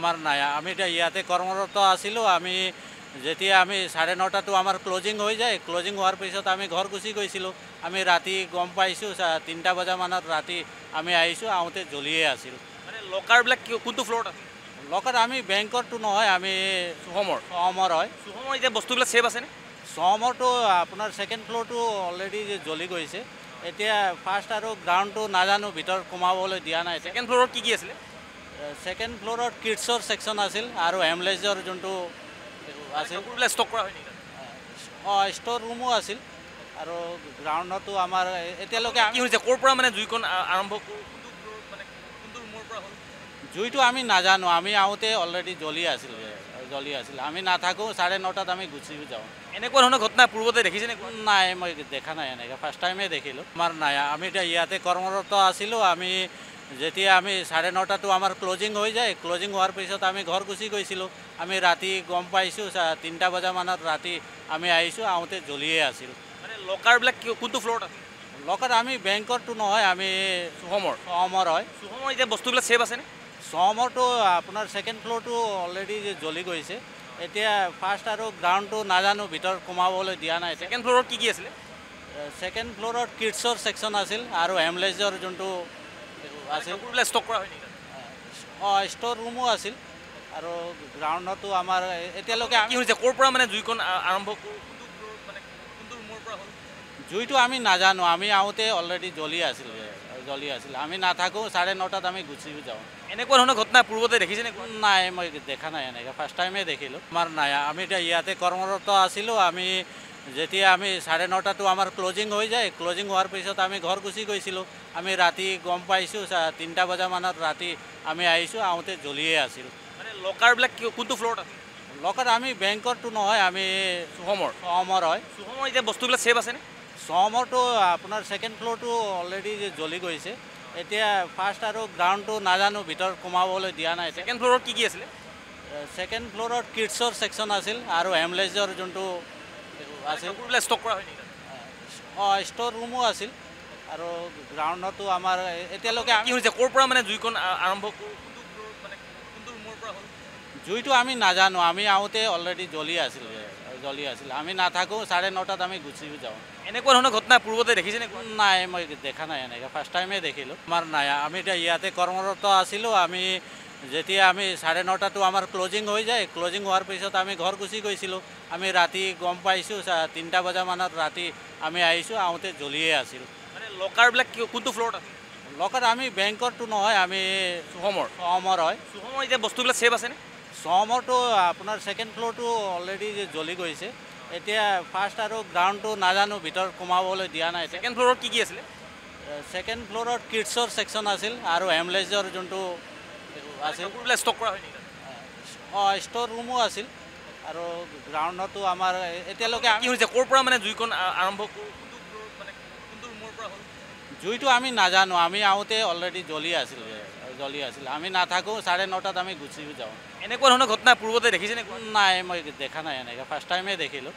আমাৰ নাই আমি এতিয়া ইয়াতে কৰ্মৰত আছিলোঁ আমি যেতিয়া আমি 9:30টো আমাৰ ক্লজিং হৈ যায় ক্লজিং হোৱাৰ পিছত আমি ঘৰ গুচি গৈছিলোঁ আমি ৰাতি গম পাইছোঁ 3টা বজামানত ৰাতি আমি আহিছোঁ আহোঁতে জ্বলিয়ে আছিল মানে লকাৰবিলাক কোনটো ফ্ল'ৰত আছে লকাত আমি বেংকৰটো নহয় আমি চুহমৰ হয় চুহমৰ এতিয়া বস্তুবিলাক ছেভ আছেনে চহমৰটো আপোনাৰ ছেকেণ্ড ফ্ল'ৰটো অলৰেডি জ্বলি গৈছে এতিয়া ফাৰ্ষ্ট আৰু গ্ৰাউণ্ডটো নাজানো ভিতৰত সোমাবলৈ দিয়া নাই ছেকেণ্ড ফ্ল'ৰত কি আছিলে ছেকেণ্ড ফ্ল'ৰত কিডছৰ ছেকশ্যন আছিল আৰু এমলেজৰ যোনটো আছিল কাপোৰবিলাক ষ্টক কৰা হয় নেকি ষ্ট'ৰ ৰুমো আছিল আৰু গ্ৰাউণ্ডতো আমাৰ এতিয়ালৈকে কি হৈছে ক'ৰ পৰা মানে জুইকণ আৰম্ভ কোনটো ফ্ল'ৰত মানে কোনটো ৰুমৰ পৰা হ'ল জুইটো আমি নাজানো আমি আহোঁতে অলৰেডি জ্বলি আছিল আমি নাথাকোঁ 9:30 আমি গুচি যাওঁ এনেকুৱা ধৰণৰ ঘটনা পূৰ্বতে দেখিছেনে নাই মই দেখা নাই এনেকৈ ফাৰ্ষ্ট টাইমে দেখিলোঁ আমাৰ নাই আমি এতিয়া ইয়াতে কৰ্মৰত আছিলোঁ আমি যেতিয়া আমি 9:30টো আমাৰ ক্লজিং হৈ যায় ক্লজিং হোৱাৰ পিছত আমি ঘৰ গুচি গৈছিলোঁ আমি ৰাতি গম পাইছোঁ 3টা বজামানত ৰাতি আমি আহিছোঁ আহোঁতে জ্বলিয়ে আছিল মানে লকাৰবিলাক কোনটো ফ্ল'ৰত আছে লকাত আমি বেংকৰটো নহয় আমি চুহমৰ হয় চুহমৰ এতিয়া বস্তুবিলাক ছেভ আছেনে চহমৰটো আপোনাৰ ছেকেণ্ড ফ্ল'ৰটো অলৰেডি জ্বলি গৈছে এতিয়া ফাৰ্ষ্ট আৰু গ্ৰাউণ্ডটো নাজানো ভিতৰত সোমাবলৈ দিয়া নাই ছেকেণ্ড ফ্ল'ৰত কি আছিলে ছেকেণ্ড ফ্ল'ৰত কিডছৰ ছেকশ্যন আছিল আৰু এমলেজৰ যোনটো আছিল কাপোৰবিলাক ষ্টক কৰা হয় নেকি ষ্ট'ৰ ৰুমো আছিল আৰু গ্ৰাউণ্ডতো আমাৰ এতিয়ালৈকে কি হৈছে ক'ৰ পৰা মানে জুইকণ আৰম্ভ কোনটো ফ্ল'ৰত মানে কোনটো ৰুমৰ পৰা হ'ল জুইটো আমি নাজানো আমি আহোঁতে অলৰেডি জ্বলি আছিল আমি নাথাকোঁ 9:30 আমি গুচি যাওঁ এনেকুৱা ধৰণৰ ঘটনা পূৰ্বতে দেখিছেনে নাই মই দেখা নাই এনেকৈ ফাৰ্ষ্ট টাইমে দেখিলোঁ আমাৰ নাই আমি এতিয়া ইয়াতে কৰ্মৰত আছিলোঁ আমি যেতিয়া আমি 9:30টো আমাৰ ক্লজিং হৈ যায় ক্লজিং হোৱাৰ পিছত আমি ঘৰ গুচি গৈছিলোঁ আমি ৰাতি গম পাইছোঁ 3টা বজামানত ৰাতি আমি আহিছোঁ আহোঁতে জ্বলিয়ে আছিল মানে লকাৰবিলাক কোনটো ফ্ল'ৰত আছে লকাত আমি বেংকৰটো নহয় আমি চুহমৰ হয় চুহমৰ এতিয়া বস্তুবিলাক ছেভ আছেনে চহমৰটো আপোনাৰ ছেকেণ্ড ফ্ল'ৰটো অলৰেডি জ্বলি গৈছে এতিয়া ফাৰ্ষ্ট আৰু গ্ৰাউণ্ডটো নাজানো ভিতৰত সোমাবলৈ দিয়া নাই ছেকেণ্ড ফ্ল'ৰত কি আছিলে ছেকেণ্ড ফ্ল'ৰত কিডছৰ ছেকশ্যন আছিল আৰু এমলেজৰ যোনটো আছিল কাপোৰবিলাক ষ্টক কৰা হয় নেকি ষ্ট'ৰ ৰুমো আছিল আৰু গ্ৰাউণ্ডতো আমাৰ এতিয়ালৈকে কি হৈছে ক'ৰ পৰা মানে জুইকণ আৰম্ভ কোনটো ফ্ল'ৰত মানে কোনটো ৰুমৰ পৰা হ'ল জুইটো আমি নাজানো আমি আহোঁতে অলৰেডি জ্বলি আছিল আমি নাথাকোঁ 9:30 আমি গুচি যাওঁ এনেকুৱা ধৰণৰ ঘটনা পূৰ্বতে দেখিছেনে নাই মই দেখা নাই এনেকৈ ফাৰ্ষ্ট টাইমে দেখিলোঁ আমাৰ নাই আমি এতিয়া ইয়াতে কৰ্মৰত আছিলোঁ আমি যেতিয়া আমি 9:30টো আমাৰ ক্লজিং হৈ যায় ক্লজিং হোৱাৰ পিছত আমি ঘৰ গুচি গৈছিলোঁ আমি ৰাতি গম পাইছোঁ 3টা বজামানত ৰাতি আমি আহিছোঁ আহোঁতে জ্বলিয়ে আছিল মানে লকাৰবিলাক কোনটো ফ্ল'ৰত আছে লকাত আমি বেংকৰটো নহয় আমি চুহমৰ হয় চুহমৰ এতিয়া বস্তুবিলাক ছেভ আছেনে চহমৰটো আপোনাৰ ছেকেণ্ড ফ্ল'ৰটো অলৰেডি জ্বলি গৈছে এতিয়া ফাৰ্ষ্ট আৰু গ্ৰাউণ্ডটো নাজানো ভিতৰত সোমাবলৈ দিয়া নাই ছেকেণ্ড ফ্ল'ৰত কি আছিলে ছেকেণ্ড ফ্ল'ৰত কিডছৰ ছেকশ্যন আছিল আৰু এমলেজৰ যোনটো আছিল কাপোৰবিলাক ষ্টক কৰা হয় নেকি ষ্ট'ৰ ৰুমো আছিল আৰু গ্ৰাউণ্ডতো আমাৰ এতিয়ালৈকে কি হৈছে ক'ৰ পৰা মানে জুইকণ আৰম্ভ কোনটো ফ্ল'ৰত মানে কোনটো ৰুমৰ পৰা হ'ল জুইটো আমি নাজানো আমি আহোঁতে অলৰেডি জ্বলি আছিল আমি নাথাকোঁ 9:30 আমি গুচি যাওঁ এনেকুৱা ধৰণৰ ঘটনা পূৰ্বতে দেখিছেনে নাই মই দেখা নাই এনেকৈ ফাৰ্ষ্ট টাইমে দেখিলোঁ